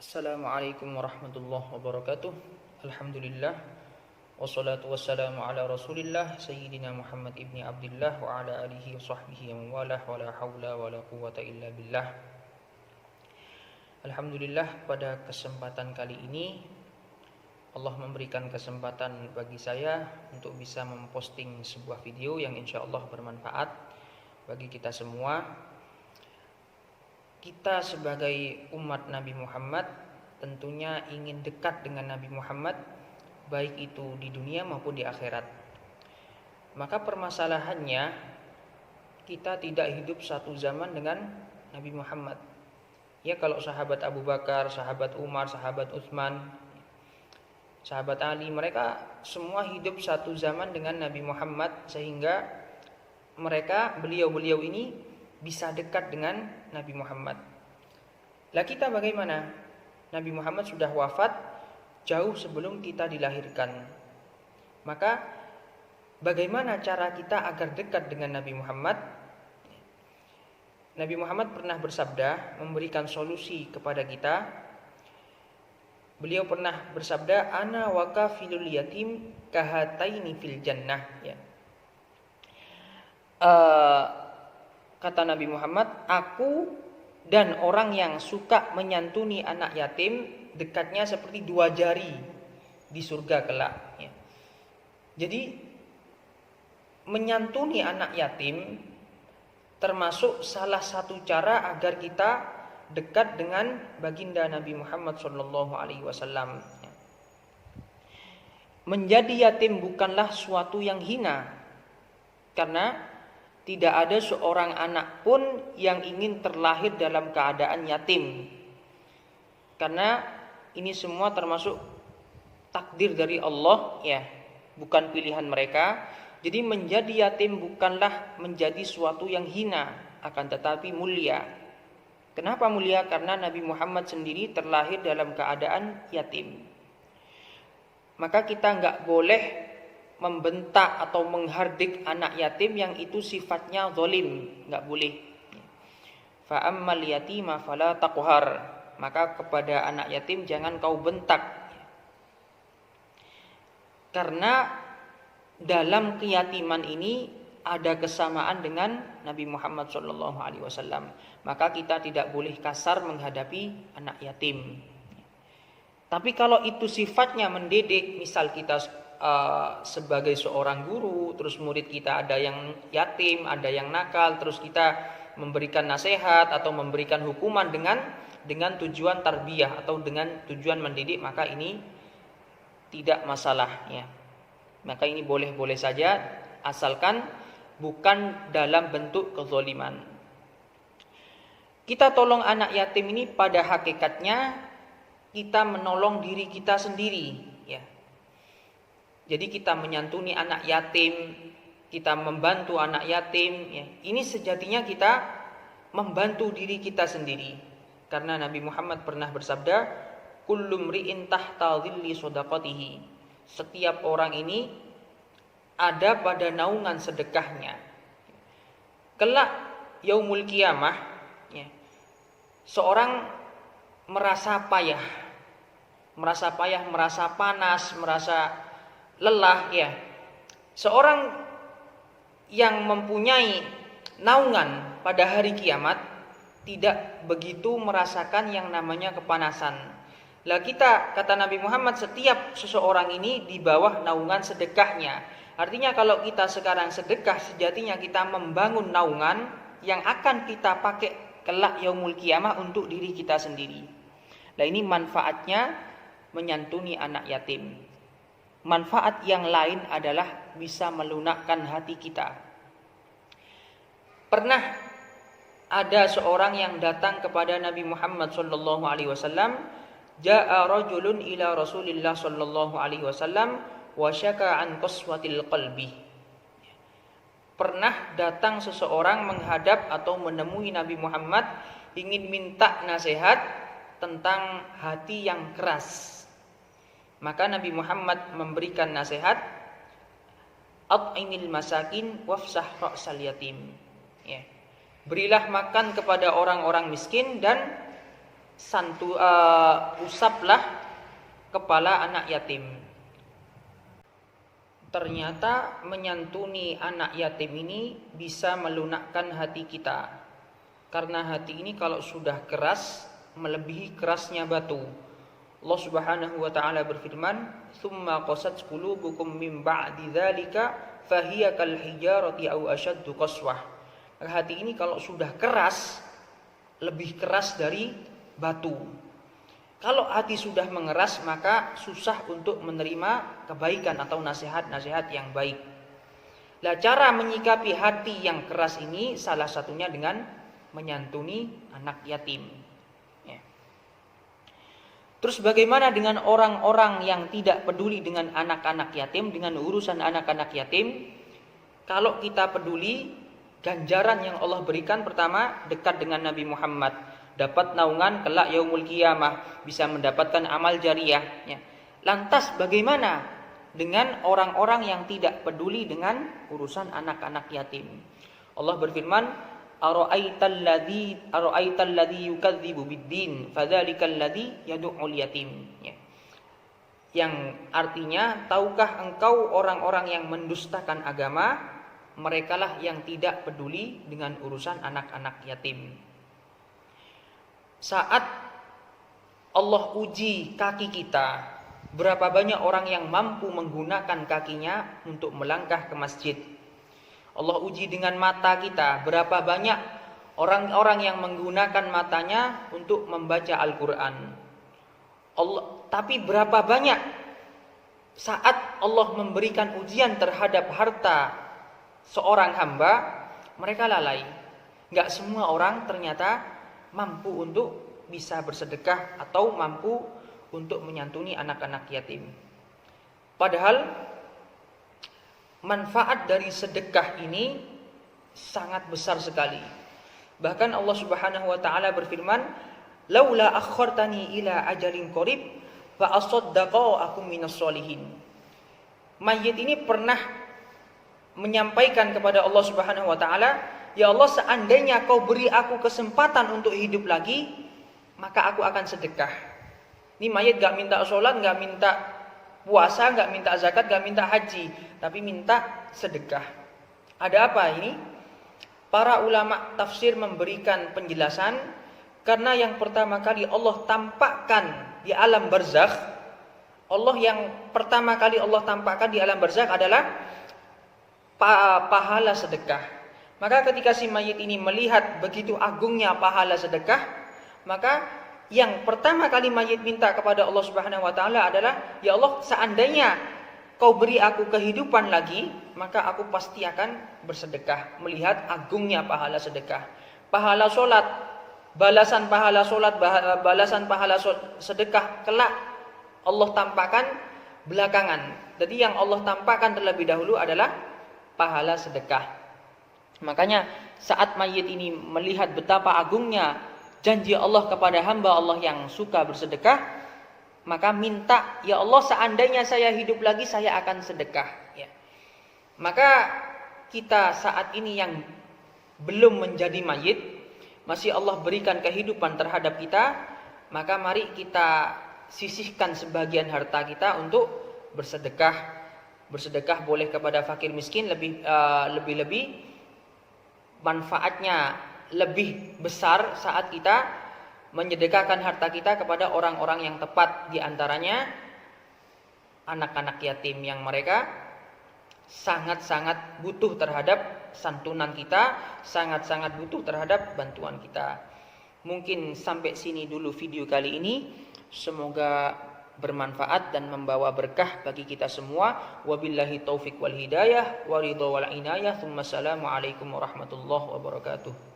Assalamualaikum warahmatullahi wabarakatuh. Alhamdulillah wassalatu wassalamu ala Rasulillah Sayyidina Muhammad ibni Abdullah wa ala alihi wa sahbihi wa walah wa la hawla wa la quwwata illa billah. Alhamdulillah, pada kesempatan kali ini Allah memberikan kesempatan bagi saya untuk bisa memposting sebuah video yang insyaallah bermanfaat bagi kita semua. Kita sebagai umat Nabi Muhammad tentunya ingin dekat dengan Nabi Muhammad, baik itu di dunia maupun di akhirat. Maka permasalahannya, kita tidak hidup satu zaman dengan Nabi Muhammad. Ya, kalau sahabat Abu Bakar, sahabat Umar, sahabat Utsman, sahabat Ali, mereka semua hidup satu zaman dengan Nabi Muhammad, sehingga beliau-beliau ini bisa dekat dengan Nabi Muhammad. Lah kita bagaimana? Nabi Muhammad sudah wafat jauh sebelum kita dilahirkan. Maka bagaimana cara kita agar dekat dengan Nabi Muhammad? Nabi Muhammad pernah bersabda, memberikan solusi kepada kita. Beliau pernah bersabda, ana wa kafilul yatim kahataini fil jannah, ya. Kata Nabi Muhammad, aku dan orang yang suka menyantuni anak yatim dekatnya seperti dua jari di surga kelak, ya. Jadi menyantuni anak yatim termasuk salah satu cara agar kita dekat dengan baginda Nabi Muhammad SAW. Menjadi yatim bukanlah suatu yang hina, karena tidak ada seorang anak pun yang ingin terlahir dalam keadaan yatim. Karena ini semua termasuk takdir dari Allah, ya, bukan pilihan mereka. Jadi menjadi yatim bukanlah menjadi suatu yang hina, akan tetapi mulia. Kenapa mulia? Karena Nabi Muhammad sendiri terlahir dalam keadaan yatim. Maka kita enggak boleh membentak atau menghardik anak yatim yang itu sifatnya zalim, enggak boleh. Fa ammal yatima fala taqhar, maka kepada anak yatim jangan kau bentak. Karena dalam keyatiman ini ada kesamaan dengan Nabi Muhammad SAW. Maka kita tidak boleh kasar menghadapi anak yatim. Tapi kalau itu sifatnya mendidik, misal kita sebagai seorang guru, terus murid kita ada yang yatim, ada yang nakal, terus kita memberikan nasihat atau memberikan hukuman dengan tujuan tarbiyah atau dengan tujuan mendidik, maka ini tidak masalah, ya. Maka ini boleh-boleh saja, asalkan bukan dalam bentuk kezaliman. Kita tolong anak yatim ini pada hakikatnya kita menolong diri kita sendiri, ya. Jadi kita menyantuni anak yatim, kita membantu anak yatim, ya. Ini sejatinya kita membantu diri kita sendiri. Karena Nabi Muhammad pernah bersabda, kullu mri'in tahta dhilli shadaqatihi. Setiap orang ini ada pada naungan sedekahnya. Kelak yaumul qiyamah, ya, seorang merasa payah, merasa panas, merasa lelah, ya. Seorang yang mempunyai naungan pada hari kiamat tidak begitu merasakan yang namanya kepanasan. Lah kita, kata Nabi Muhammad, setiap seseorang ini di bawah naungan sedekahnya. Artinya kalau kita sekarang sedekah, sejatinya kita membangun naungan yang akan kita pakai kelak yaumul qiyamah untuk diri kita sendiri. Nah, ini manfaatnya menyantuni anak yatim. Manfaat yang lain adalah bisa melunakkan hati kita. Pernah ada seorang yang datang kepada Nabi Muhammad SAW. Ja'a rajulun ila Rasulillah sallallahu alaihi wasallam wa syaka an qaswatil qalbi. Pernah datang seseorang menghadap atau menemui Nabi Muhammad ingin minta nasihat tentang hati yang keras. Maka Nabi Muhammad memberikan nasihat, at'imil masakin wafsah ra'sal yatim, ya. Berilah makan kepada orang-orang miskin dan usaplah kepala anak yatim. Ternyata menyantuni anak yatim ini bisa melunakkan hati kita. Karena hati ini kalau sudah keras, melebihi kerasnya batu. Allah Subhanahu wa taala berfirman, "Tsumma qasat qulubukum min ba'di dzalika fahiya kal hijarati aw ashaddu qaswah." Hati ini kalau sudah keras, lebih keras dari batu. Kalau hati sudah mengeras, maka susah untuk menerima kebaikan atau nasihat-nasihat yang baik. Nah, cara menyikapi hati yang keras ini salah satunya dengan menyantuni anak yatim. Ya. Terus bagaimana dengan orang-orang yang tidak peduli dengan anak-anak yatim, dengan urusan anak-anak yatim? Kalau kita peduli, ganjaran yang Allah berikan pertama dekat dengan Nabi Muhammad, dapat naungan kelak yaumul qiyamah, bisa mendapatkan amal jariyah. Ya. Lantas bagaimana dengan orang-orang yang tidak peduli dengan urusan anak-anak yatim? Allah berfirman, ara'aital ladzi yukadzibu biddin fadzalikal ladzi yad'ul yatim. Ya. Yang artinya, tahukah engkau orang-orang yang mendustakan agama? Merekalah yang tidak peduli dengan urusan anak-anak yatim. Saat Allah uji kaki kita, berapa banyak orang yang mampu menggunakan kakinya untuk melangkah ke masjid. Allah uji dengan mata kita, berapa banyak orang-orang yang menggunakan matanya untuk membaca Al-Quran. Tapi berapa banyak saat Allah memberikan ujian terhadap harta seorang hamba, mereka lalai. Gak semua orang ternyata mampu untuk bisa bersedekah atau mampu untuk menyantuni anak-anak yatim. Padahal manfaat dari sedekah ini sangat besar sekali. Bahkan Allah Subhanahu wa taala berfirman, "Laula akhartani ila ajalin qarib fa asaddaqa akum minas solihin." Mayit ini pernah menyampaikan kepada Allah Subhanahu wa taala, "Ya Allah, seandainya kau beri aku kesempatan untuk hidup lagi, maka aku akan sedekah." Ini mayit gak minta sholat, gak minta puasa, gak minta zakat, gak minta haji, tapi minta sedekah. Ada apa ini? Para ulama tafsir memberikan penjelasan, karena yang pertama kali Allah tampakkan di alam barzakh, Allah yang pertama kali Allah tampakkan di alam barzakh adalah pahala sedekah. Maka ketika si mayit ini melihat begitu agungnya pahala sedekah, maka yang pertama kali mayit minta kepada Allah Subhanahu wa taala adalah, "Ya Allah, seandainya kau beri aku kehidupan lagi, maka aku pasti akan bersedekah." Melihat agungnya pahala sedekah. Pahala solat, balasan pahala solat, balasan pahala sedekah kelak Allah tampakkan belakangan. Jadi yang Allah tampakkan terlebih dahulu adalah pahala sedekah. Makanya saat mayit ini melihat betapa agungnya janji Allah kepada hamba Allah yang suka bersedekah, maka minta, "Ya Allah, seandainya saya hidup lagi, saya akan sedekah." Ya. Maka kita saat ini yang belum menjadi mayit, masih Allah berikan kehidupan terhadap kita, maka mari kita sisihkan sebagian harta kita untuk bersedekah. Bersedekah boleh kepada fakir miskin, lebih-lebih manfaatnya lebih besar saat kita menyedekahkan harta kita kepada orang-orang yang tepat, di antaranya anak-anak yatim yang mereka sangat-sangat butuh terhadap santunan kita, sangat-sangat butuh terhadap bantuan kita. Mungkin sampai sini dulu video kali ini. Semoga bermanfaat dan membawa berkah bagi kita semua. Wabillahi taufik wal hidayah wa ridha wal inayah. Assalamualaikum warahmatullahi wabarakatuh.